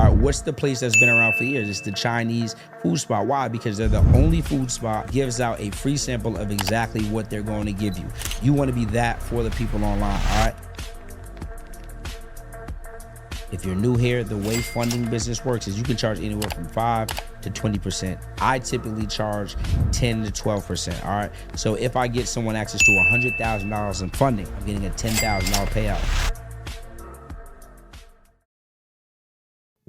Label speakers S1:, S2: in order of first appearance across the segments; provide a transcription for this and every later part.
S1: All right, what's the place that's been around for years? It's the Chinese food spot. Why? Because they're the only food spot gives out a free sample of exactly what they're going to give you. You want to be that for the people online, all right? If you're new here, the way funding business works is you can charge anywhere from 5 to 20%. I typically charge 10 to 12%, all right? So if I get someone access to $100,000 in funding, I'm getting a $10,000 payout.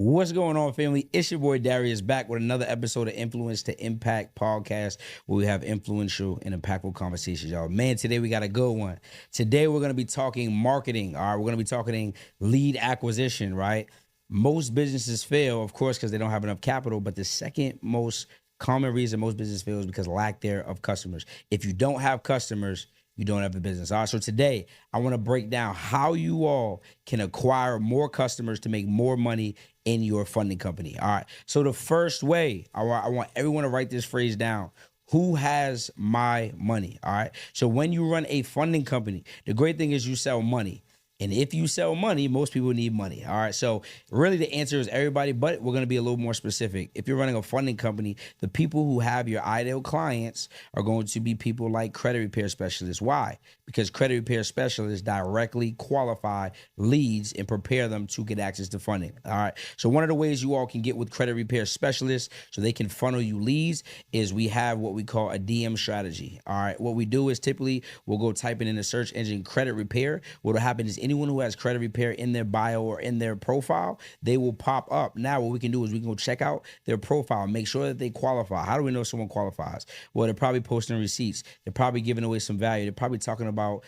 S1: What's going on, family? It's your boy Darius back with another episode of Influence to Impact podcast, where we have influential and impactful conversations, y'all. Man, today we got a good one. Today we're going to be talking marketing, all right? We're going to be talking lead acquisition, right? Most businesses fail, of course, because they don't have enough capital, but the second most common reason most businesses fail is because lack there of customers. If you don't have customers, you don't have a business. All right, so today I want to break down how you all can acquire more customers to make more money in your funding company. All right, so the first way, I want everyone to write this phrase down. Who has my money? All right, so when you run a funding company, the great thing is you sell money. And if you sell money, most people need money. All right. So really the answer is everybody, but we're going to be a little more specific. If you're running a funding company, the people who have your ideal clients are going to be people like credit repair specialists. Why? Because credit repair specialists directly qualify leads and prepare them to get access to funding. All right. So one of the ways you all can get with credit repair specialists so they can funnel you leads is we have what we call a DM strategy. All right. What we do is typically we'll go type in the search engine credit repair. What'll happen is anyone who has credit repair in their bio or in their profile, they will pop up. Now, what we can do is we can go check out their profile, make sure that they qualify. How do we know someone qualifies? Well, they're probably posting receipts. They're probably giving away some value. They're probably talking about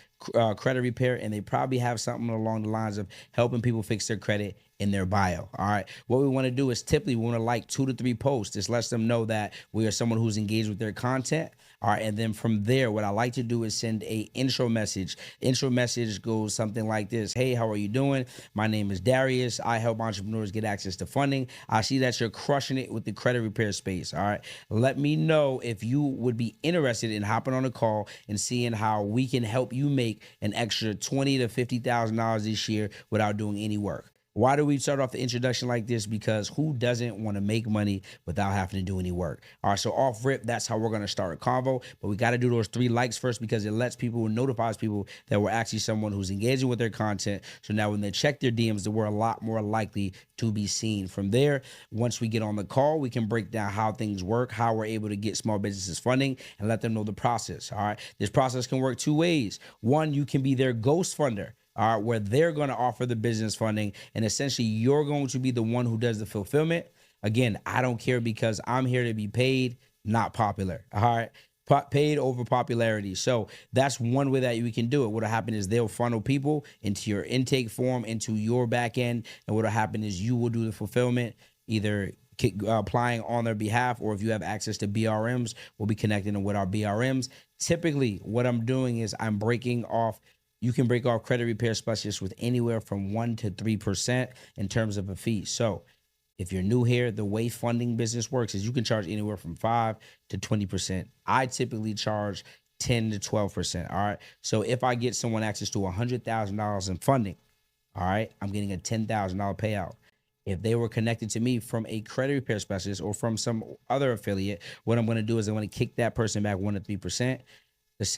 S1: credit repair, and they probably have something along the lines of helping people fix their credit in their bio. All right. What we want to do is typically we want to like 2 to 3 posts. This lets them know that we are someone who's engaged with their content. All right. And then from there, what I like to do is send a intro message. Intro message goes something like this. Hey, how are you doing? My name is Darius. I help entrepreneurs get access to funding. I see that you're crushing it with the credit repair space. All right. Let me know if you would be interested in hopping on a call and seeing how we can help you make an extra $20,000 to $50,000 this year without doing any work. Why do we start off the introduction like this? Because who doesn't want to make money without having to do any work? All right, so off rip, that's how we're going to start a convo. But we got to do those 3 likes first because it lets people, notifies people that we're actually someone who's engaging with their content. So now when they check their DMs, that we're a lot more likely to be seen. From there, once we get on the call, we can break down how things work, how we're able to get small businesses funding, and let them know the process. All right, this process can work 2 ways. One, you can be their ghost funder. All right, where they're going to offer the business funding, and essentially you're going to be the one who does the fulfillment. Again, I don't care because I'm here to be paid, not popular. All right, paid over popularity. So that's one way that we can do it. What'll happen is they'll funnel people into your intake form, into your back end, and what'll happen is you will do the fulfillment, either applying on their behalf, or if you have access to BRMs, we'll be connecting them with our BRMs. Typically, what I'm doing is I'm breaking off. You can break off credit repair specialists with anywhere from 1 to 3% in terms of a fee. So if you're new here, the way funding business works is you can charge anywhere from 5 to 20%. I typically charge 10 to 12%. All right. So if I get someone access to $100,000 in funding, all right, I'm getting a $10,000 payout. If they were connected to me from a credit repair specialist or from some other affiliate, what I'm going to do is I'm going to kick that person back 1 to 3%. Let's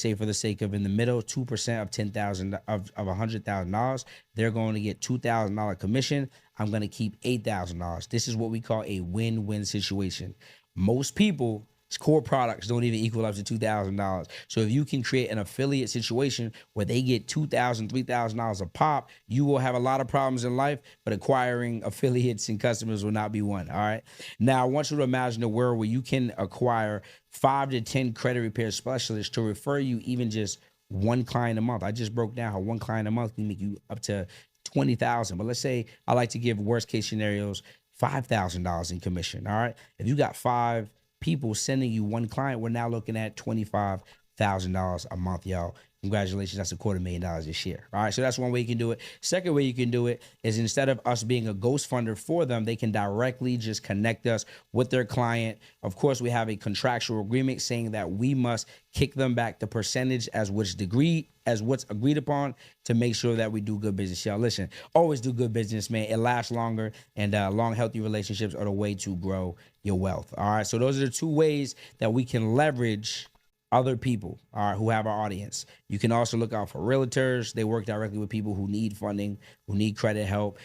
S1: say for the sake of in the middle, 2% of $10,000 of $100,000, they're going to get $2,000 commission. I'm going to keep $8,000. This is what we call a win-win situation. Most people, core products don't even equal up to $2,000. So if you can create an affiliate situation where they get $2,000, $3,000 a pop, you will have a lot of problems in life, but acquiring affiliates and customers will not be one. All right. Now I want you to imagine a world where you can acquire 5 to 10 credit repair specialists to refer you even just 1 client a month. I just broke down how 1 client a month can make you up to 20,000. But let's say I like to give worst case scenarios $5,000 in commission. All right. If you got 5 people sending you 1 client, we're now looking at $25,000 a month, y'all. Congratulations, that's $250,000 this year. All right, so that's one way you can do it. Second way you can do it is instead of us being a ghost funder for them, they can directly just connect us with their client. Of course, we have a contractual agreement saying that we must kick them back the percentage as what's agreed upon to make sure that we do good business. Y'all, listen, always do good business, man. It lasts longer, and long, healthy relationships are the way to grow your wealth. All right, so those are the two ways that we can leverage other people who have our audience. You can also look out for realtors. They work directly with people who need funding, who need credit help.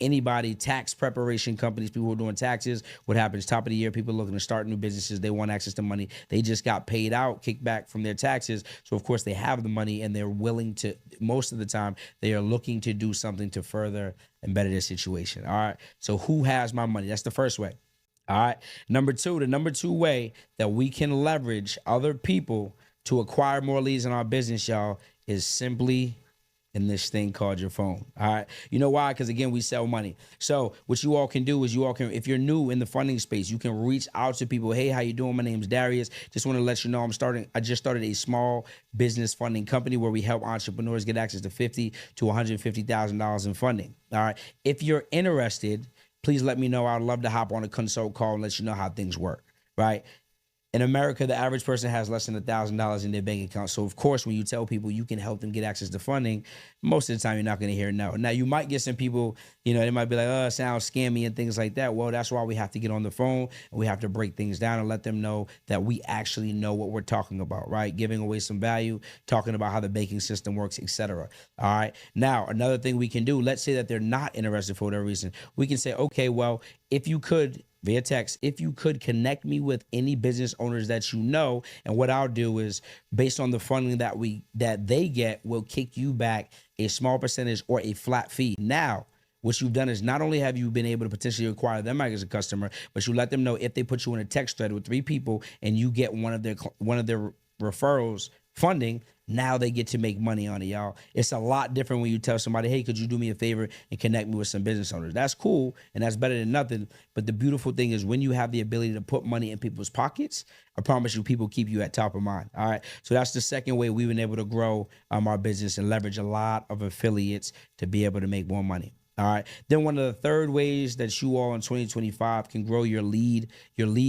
S1: Anybody, tax preparation companies, people who are doing taxes. What happens top of the year, people looking to start new businesses. They want access to money. They just got paid out, kicked back from their taxes. So of course they have the money and they're willing to, most of the time, they are looking to do something to further and better their situation. All right. So who has my money? That's the first way. All right. The number two way that we can leverage other people to acquire more leads in our business, y'all, is simply in this thing called your phone. All right. You know why? Because again, we sell money. So what you all can do is if you're new in the funding space, you can reach out to people. Hey, how you doing? My name's Darius. Just want to let you know I just started a small business funding company where we help entrepreneurs get access to $50,000 to $150,000 in funding. All right. If you're interested, please let me know. I'd love to hop on a consult call and let you know how things work, right? In America, the average person has less than $1,000 in their bank account. So, of course, when you tell people you can help them get access to funding, most of the time you're not going to hear no. Now, you might get some people, they might be like, oh, it sounds scammy and things like that. Well, that's why we have to get on the phone and we have to break things down and let them know that we actually know what we're talking about, right? Giving away some value, talking about how the banking system works, etc. All right. Now, another thing we can do, let's say that they're not interested for whatever reason. We can say, okay, well, if you could, via text, if you could connect me with any business owners that you know, and what I'll do is based on the funding that they get, we'll kick you back a small percentage or a flat fee. Now, what you've done is not only have you been able to potentially acquire them as a customer, but you let them know if they put you in a text thread with 3 people and you get one of their referrals funding, now they get to make money on it, y'all. It's a lot different when you tell somebody, hey, could you do me a favor and connect me with some business owners? That's cool, and that's better than nothing. But the beautiful thing is when you have the ability to put money in people's pockets, I promise you, people keep you at top of mind, all right? So that's the second way we've been able to grow our business and leverage a lot of affiliates to be able to make more money. All right. Then one of the third ways that you all in 2025 can grow your lead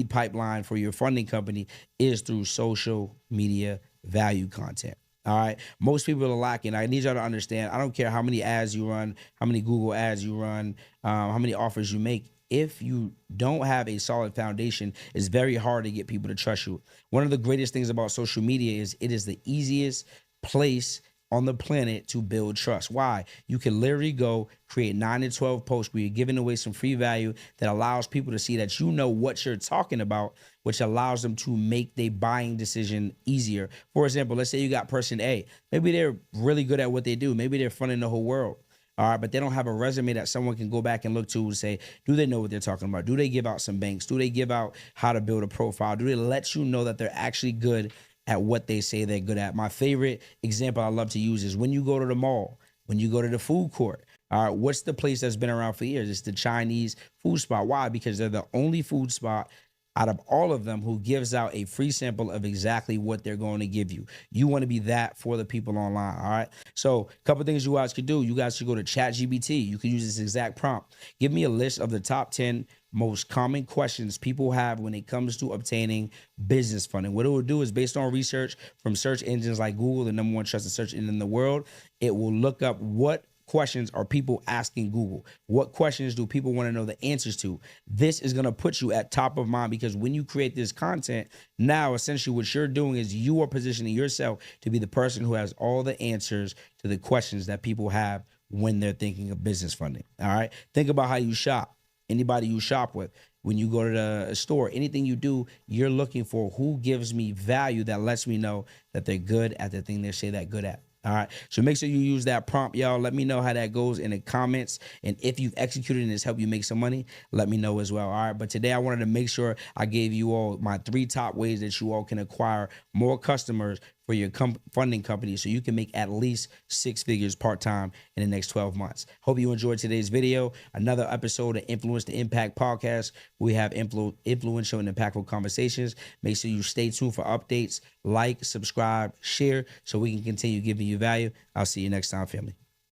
S1: pipeline for your funding company is through social media value content. All right. Most people are lacking. I need y'all to understand. I don't care how many ads you run, how many Google ads you run, how many offers you make. If you don't have a solid foundation, it's very hard to get people to trust you. One of the greatest things about social media is it is the easiest place on the planet to build trust. Why? You can literally go create 9 to 12 posts where you're giving away some free value that allows people to see that you know what you're talking about, which allows them to make their buying decision easier. For example, let's say you got person A. Maybe they're really good at what they do. Maybe they're funding the whole world. All right, but they don't have a resume that someone can go back and look to and say, do they know what they're talking about? Do they give out some banks? Do they give out how to build a profile? Do they let you know that they're actually good at what they say they're good at? My favorite example I love to use is when you go to the mall, when you go to the food court. All right, what's the place that's been around for years? It's the Chinese food spot. Why? Because they're the only food spot out of all of them who gives out a free sample of exactly what they're going to give you. You want to be that for the people online, all right? So a couple things you guys could do. You guys should go to ChatGPT. You can use this exact prompt. Give me a list of the top 10 most common questions people have when it comes to obtaining business funding. What it will do is based on research from search engines like Google, the number 1 trusted search engine in the world, it will look up what questions are people asking Google? What questions do people want to know the answers to? This is going to put you at top of mind because when you create this content, now essentially what you're doing is you are positioning yourself to be the person who has all the answers to the questions that people have when they're thinking of business funding. All right. Think about how you shop. Anybody you shop with, when you go to the store, anything you do, you're looking for who gives me value that lets me know that they're good at the thing they say they're good at. All right. So make sure you use that prompt, y'all. Let me know how that goes in the comments. And if you've executed and it's helped you make some money, let me know as well. All right. But today I wanted to make sure I gave you all my 3 top ways that you all can acquire more customers for your funding company so you can make at least 6 figures part-time in the next 12 months. Hope you enjoyed today's video. Another episode of Influence to Impact podcast. We have influential and impactful conversations. Make sure you stay tuned for updates. Like, subscribe, share so we can continue giving you value. I'll see you next time, family.